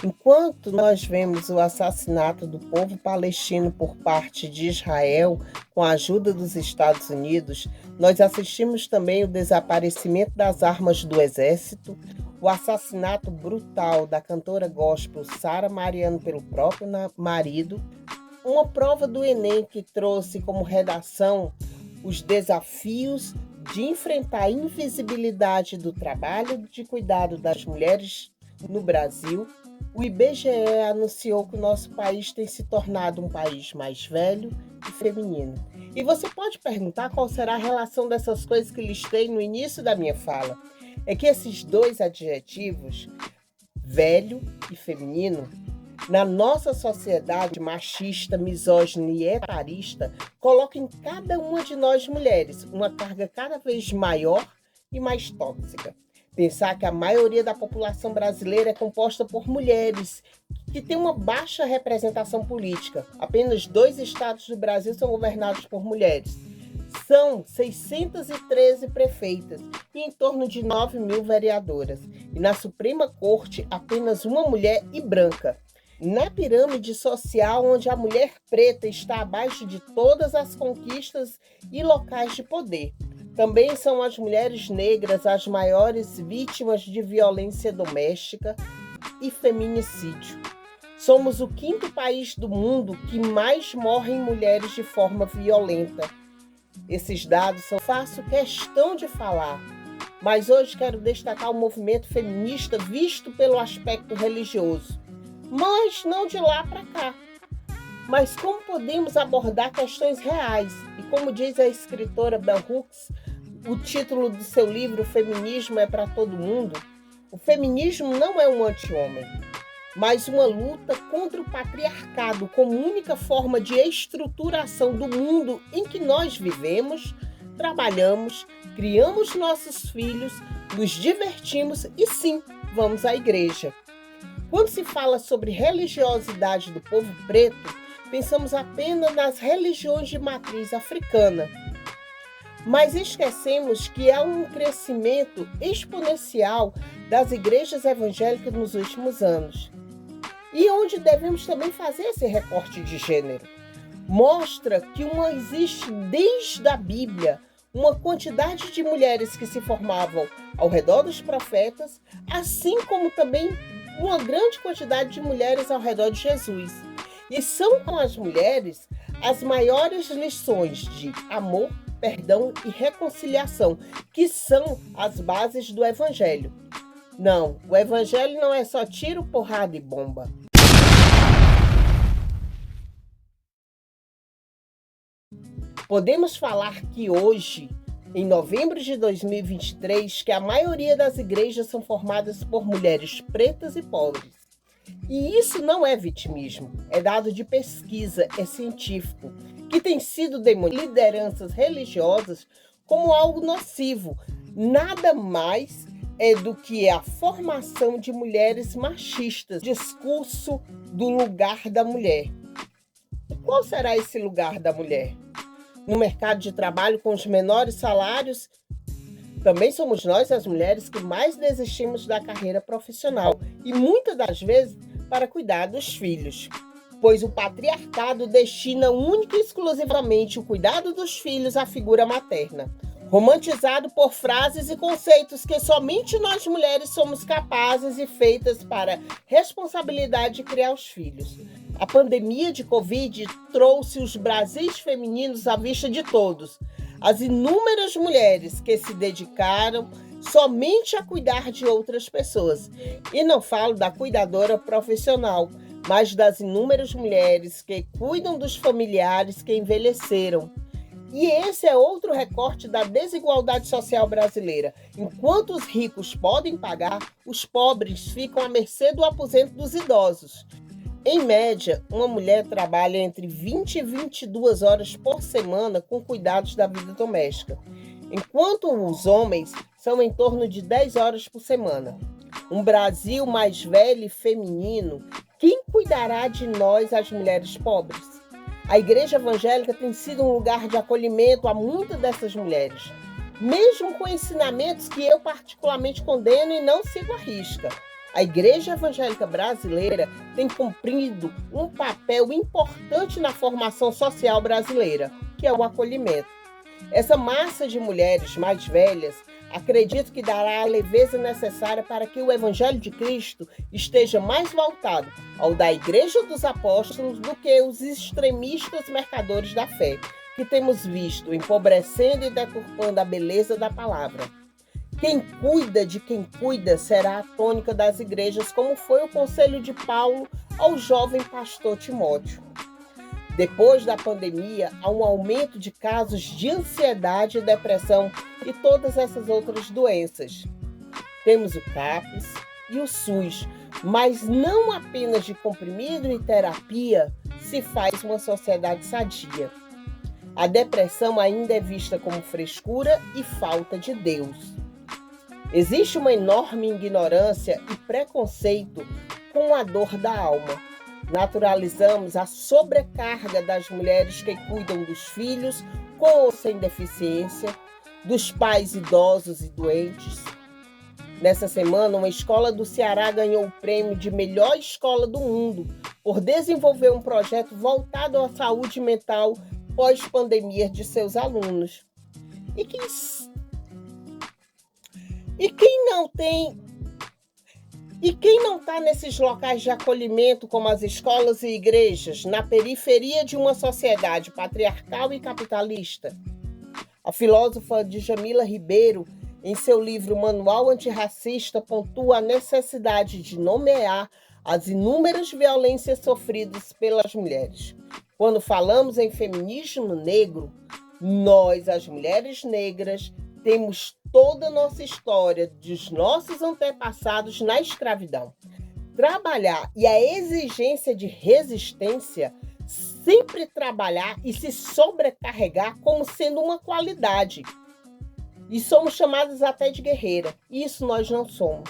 Enquanto nós vemos o assassinato do povo palestino por parte de Israel, com a ajuda dos Estados Unidos, nós assistimos também o desaparecimento das armas do exército, o assassinato brutal da cantora gospel Sara Mariano pelo próprio marido, uma prova do Enem que trouxe como redação os desafios de enfrentar a invisibilidade do trabalho de cuidado das mulheres no Brasil. O IBGE anunciou que o nosso país tem se tornado um país mais velho e feminino. E você pode perguntar qual será a relação dessas coisas que listei no início da minha fala. É que esses dois adjetivos, velho e feminino, na nossa sociedade machista, misógina e etarista, colocam em cada uma de nós mulheres uma carga cada vez maior e mais tóxica. Pensar que a maioria da população brasileira é composta por mulheres, que tem uma baixa representação política. Apenas 2 estados do Brasil são governados por mulheres. São 613 prefeitas e em torno de 9.000 vereadoras. E na Suprema Corte, apenas uma mulher e branca. Na pirâmide social, onde a mulher preta está abaixo de todas as conquistas e locais de poder. Também são as mulheres negras as maiores vítimas de violência doméstica e feminicídio. Somos o 5º país do mundo que mais morrem mulheres de forma violenta. Esses dados faço questão de falar, mas hoje quero destacar o movimento feminista visto pelo aspecto religioso, mas não de lá para cá. Mas como podemos abordar questões reais? E como diz a escritora Bell Hooks, o título do seu livro Feminismo é para todo mundo, o feminismo não é um anti-homem, mas uma luta contra o patriarcado como única forma de estruturação do mundo em que nós vivemos, trabalhamos, criamos nossos filhos, nos divertimos e sim, vamos à igreja. Quando se fala sobre religiosidade do povo preto, pensamos apenas nas religiões de matriz africana. Mas esquecemos que há um crescimento exponencial das igrejas evangélicas nos últimos anos. E onde devemos também fazer esse recorte de gênero. Mostra que existe desde a Bíblia uma quantidade de mulheres que se formavam ao redor dos profetas, assim como também uma grande quantidade de mulheres ao redor de Jesus. E são com as mulheres as maiores lições de amor, perdão e reconciliação, que são as bases do Evangelho. Não, o Evangelho não é só tiro, porrada e bomba. Podemos falar que hoje, em novembro de 2023, que a maioria das igrejas são formadas por mulheres pretas e pobres. E isso não é vitimismo, é dado de pesquisa, é científico, que tem sido demonizado lideranças religiosas como algo nocivo. Nada mais do que a formação de mulheres machistas, discurso do lugar da mulher. E qual será esse lugar da mulher? No mercado de trabalho com os menores salários, também somos nós, as mulheres, que mais desistimos da carreira profissional e muitas das vezes para cuidar dos filhos, pois o patriarcado destina única e exclusivamente o cuidado dos filhos à figura materna, romantizado por frases e conceitos que somente nós mulheres somos capazes e feitas para responsabilidade de criar os filhos. A pandemia de Covid trouxe os Brasis femininos à vista de todos. As inúmeras mulheres que se dedicaram somente a cuidar de outras pessoas. E não falo da cuidadora profissional, mas das inúmeras mulheres que cuidam dos familiares que envelheceram. E esse é outro recorte da desigualdade social brasileira. Enquanto os ricos podem pagar, os pobres ficam à mercê do aposento dos idosos. Em média, uma mulher trabalha entre 20 e 22 horas por semana com cuidados da vida doméstica, enquanto os homens são em torno de 10 horas por semana. Um Brasil mais velho e feminino, quem cuidará de nós, as mulheres pobres? A igreja evangélica tem sido um lugar de acolhimento a muitas dessas mulheres, mesmo com ensinamentos que eu particularmente condeno e não sigo à risca. A Igreja Evangélica Brasileira tem cumprido um papel importante na formação social brasileira, que é o acolhimento. Essa massa de mulheres mais velhas acredito que dará a leveza necessária para que o Evangelho de Cristo esteja mais voltado ao da Igreja dos Apóstolos do que os extremistas mercadores da fé, que temos visto empobrecendo e deturpando a beleza da palavra. Quem cuida de quem cuida será a tônica das igrejas, como foi o conselho de Paulo ao jovem pastor Timóteo. Depois da pandemia, há um aumento de casos de ansiedade e depressão e todas essas outras doenças. Temos o CAPES e o SUS, mas não apenas de comprimido e terapia se faz uma sociedade sadia. A depressão ainda é vista como frescura e falta de Deus. Existe uma enorme ignorância e preconceito com a dor da alma. Naturalizamos a sobrecarga das mulheres que cuidam dos filhos com ou sem deficiência, dos pais idosos e doentes. Nessa semana, uma escola do Ceará ganhou o prêmio de melhor escola do mundo por desenvolver um projeto voltado à saúde mental pós-pandemia de seus alunos. Quem não está nesses locais de acolhimento, como as escolas e igrejas, na periferia de uma sociedade patriarcal e capitalista? A filósofa Djamila Ribeiro, em seu livro Manual Antirracista, pontua a necessidade de nomear as inúmeras violências sofridas pelas mulheres. Quando falamos em feminismo negro, nós, as mulheres negras, temos toda a nossa história dos nossos antepassados na escravidão. Trabalhar e a exigência de resistência, sempre trabalhar e se sobrecarregar como sendo uma qualidade. E somos chamadas até de guerreira. Isso nós não somos.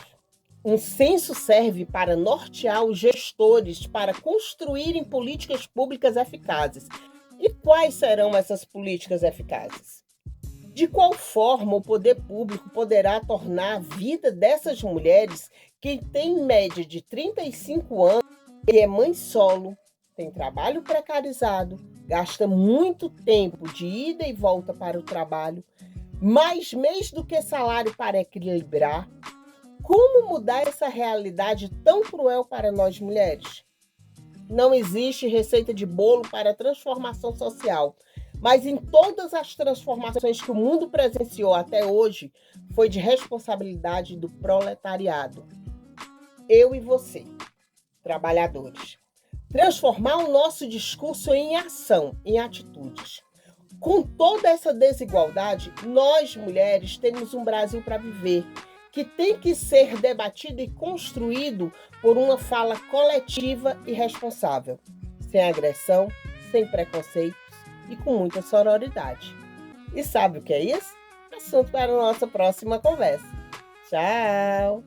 Um censo serve para nortear os gestores para construírem políticas públicas eficazes. E quais serão essas políticas eficazes? De qual forma o poder público poderá tornar a vida dessas mulheres que têm média de 35 anos, que é mãe solo, tem trabalho precarizado, gasta muito tempo de ida e volta para o trabalho, mais mês do que salário para equilibrar? Como mudar essa realidade tão cruel para nós mulheres? Não existe receita de bolo para a transformação social, mas em todas as transformações que o mundo presenciou até hoje, foi de responsabilidade do proletariado. Eu e você, trabalhadores. Transformar o nosso discurso em ação, em atitudes. Com toda essa desigualdade, nós, mulheres, temos um Brasil para viver, que tem que ser debatido e construído por uma fala coletiva e responsável, sem agressão, sem preconceitos e com muita sororidade. E sabe o que é isso? Assunto para a nossa próxima conversa. Tchau!